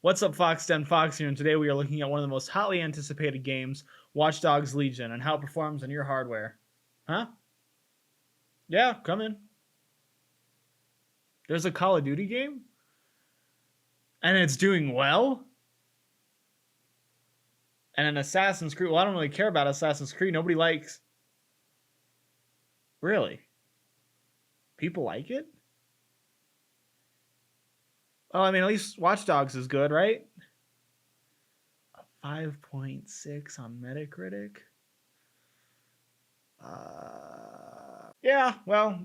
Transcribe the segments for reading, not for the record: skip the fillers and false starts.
What's up, Fox Den Fox here, and today we are looking at one of the most hotly anticipated games, Watch Dogs Legion, and how it performs on your hardware. Huh? Yeah, come in. There's a Call of Duty game? And it's doing well? And an Assassin's Creed, well, I don't really care about Assassin's Creed, nobody likes... Really? People like it? Well, I mean, at least Watch Dogs is good, right? 5.6 on Metacritic. Yeah, well,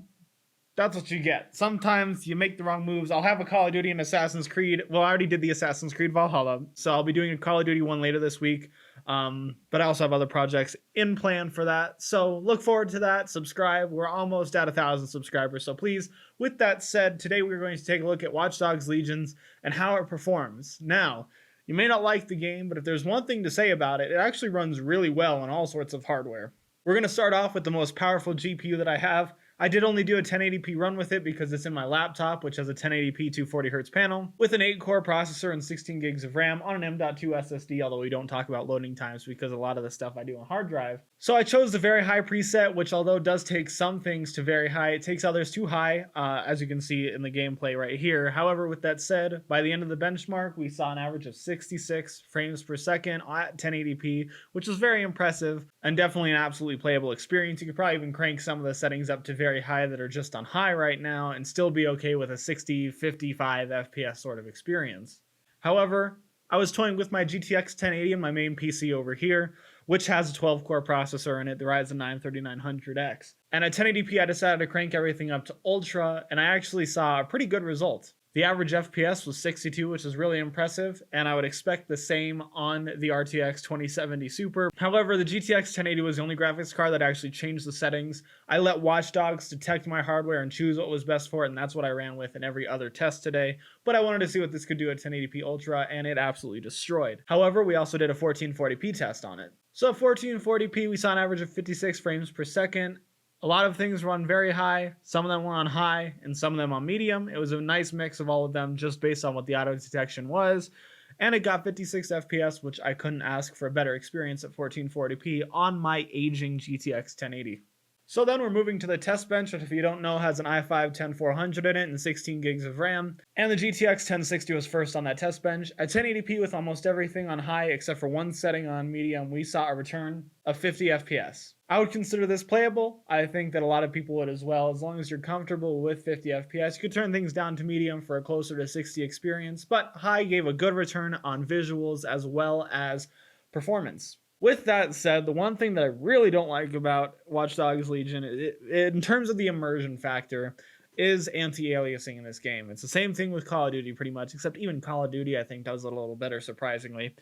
that's what you get. Sometimes you make the wrong moves. I'll have a Call of Duty and Assassin's Creed. Well, I already did the Assassin's Creed Valhalla, so I'll be doing a Call of Duty one later this week. But I also have other projects in plan for that. So look forward to that. Subscribe. We're almost at 1,000 subscribers. So please, with that said, today we're going to take a look at Watch Dogs Legions and how it performs. Now, you may not like the game, but if there's one thing to say about it, it actually runs really well on all sorts of hardware. We're going to start off with the most powerful GPU that I have. I did only do a 1080p run with it because it's in my laptop, which has a 1080p 240Hz panel, with an 8-core processor and 16 gigs of RAM on an M.2 SSD, although we don't talk about loading times because a lot of the stuff I do on hard drive. So I chose the very high preset, which although does take some things to very high, it takes others too high, as you can see in the gameplay right here. However, with that said, by the end of the benchmark, we saw an average of 66 frames per second at 1080p, which was very impressive and definitely an absolutely playable experience. You could probably even crank some of the settings up to very high that are just on high right now and still be okay with a 60, 55 FPS sort of experience. However, I was toying with my GTX 1080 and my main PC over here, which has a 12-core processor in it, the Ryzen 9 3900X. And at 1080p, I decided to crank everything up to Ultra, and I actually saw a pretty good result. The average FPS was 62, which is really impressive, and I would expect the same on the RTX 2070 Super. However, the GTX 1080 was the only graphics card that actually changed the settings. I let Watch Dogs detect my hardware and choose what was best for it, and that's what I ran with in every other test today. But I wanted to see what this could do at 1080p Ultra, and it absolutely destroyed. However, we also did a 1440p test on it. So at 1440p, we saw an average of 56 frames per second. A lot of things run very high, some of them were on high, and some of them on medium. It was a nice mix of all of them just based on what the auto detection was. And it got 56 FPS, which I couldn't ask for a better experience at 1440p on my aging GTX 1080. So then we're moving to the test bench, which if you don't know has an i5-10400 in it and 16 gigs of RAM. And the GTX 1060 was first on that test bench. At 1080p with almost everything on high except for one setting on medium, we saw a return of 50 FPS. I would consider this playable. I think that a lot of people would as well. As long as you're comfortable with 50 FPS, you could turn things down to medium for a closer to 60 experience, but high gave a good return on visuals as well as performance. With that said, the one thing that I really don't like about Watch Dogs Legion, in terms of the immersion factor, is anti-aliasing in this game. It's the same thing with Call of Duty pretty much, except even Call of Duty I think does it a little better, surprisingly.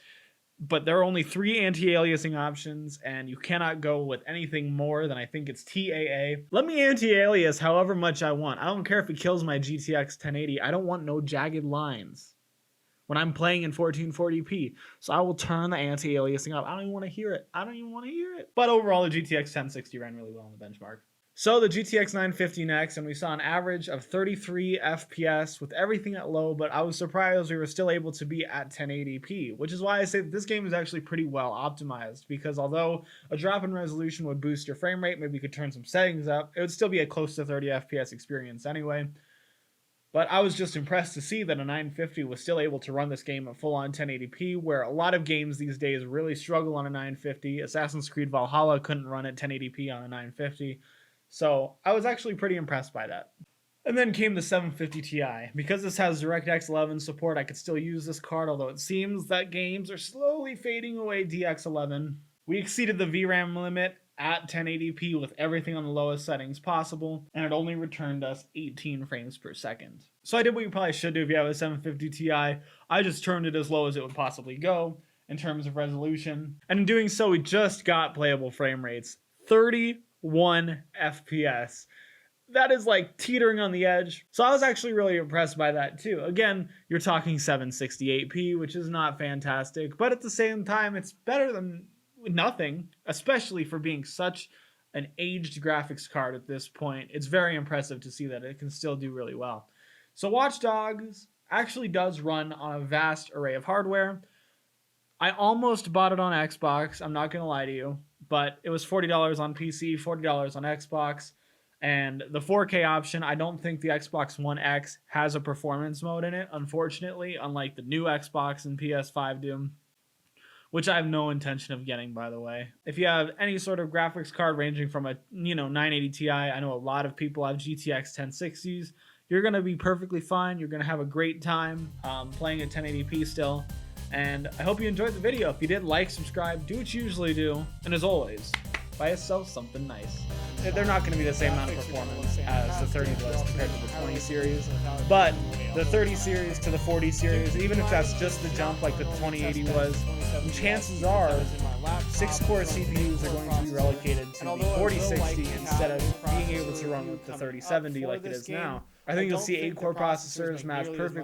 But there are only 3 anti-aliasing options, and you cannot go with anything more than I think it's TAA. Let me anti-alias however much I want. I don't care if it kills my GTX 1080. I don't want no jagged lines when I'm playing in 1440p. So I will turn the anti-aliasing up. I don't even want to hear it. I don't even want to hear it. But overall, the GTX 1060 ran really well on the benchmark. So the GTX 950 next, and we saw an average of 33 FPS with everything at low, but I was surprised we were still able to be at 1080p, which is why I say that this game is actually pretty well optimized, because although a drop in resolution would boost your frame rate, maybe you could turn some settings up, it would still be a close to 30 FPS experience anyway. But I was just impressed to see that a 950 was still able to run this game at full-on 1080p, where a lot of games these days really struggle on a 950. Assassin's Creed Valhalla couldn't run at 1080p on a 950. So I was actually pretty impressed by that. And then came the 750 Ti. Because this has DirectX 11 support, I could still use this card, although it seems that games are slowly fading away DX11. We exceeded the VRAM limit at 1080p with everything on the lowest settings possible, and it only returned us 18 frames per second. So I did what you probably should do if you have a 750 Ti. I just turned it as low as it would possibly go in terms of resolution. And in doing so, we just got playable frame rates. 31 FPS. That is like teetering on the edge. So I was actually really impressed by that too. Again, you're talking 768p, which is not fantastic, but at the same time, it's better than nothing, especially for being such an aged graphics card at this point. It's very impressive to see that it can still do really well. So Watch Dogs actually does run on a vast array of hardware. I almost bought it on Xbox, I'm not going to lie to you, but it was $40 on PC, $40 on Xbox, and the 4K option, I don't think the Xbox One X has a performance mode in it, unfortunately, unlike the new Xbox and PS5 do, which I have no intention of getting, by the way. If you have any sort of graphics card ranging from a 980 Ti, I know a lot of people have GTX 1060s, you're going to be perfectly fine. You're going to have a great time playing at 1080p still. And I hope you enjoyed the video. If you did, like, subscribe, do what you usually do. And as always, buy yourself something nice. They're not going to be the same amount of performance as the 30 list compared to the 20 series. But the 30 series to the 40 series, even if that's just the jump like the 2080 was, chances are 6-core CPUs are going to be relegated to the 4060 instead of being able to run with the 3070 like it is now. I think you'll see 8-core processors match perfectly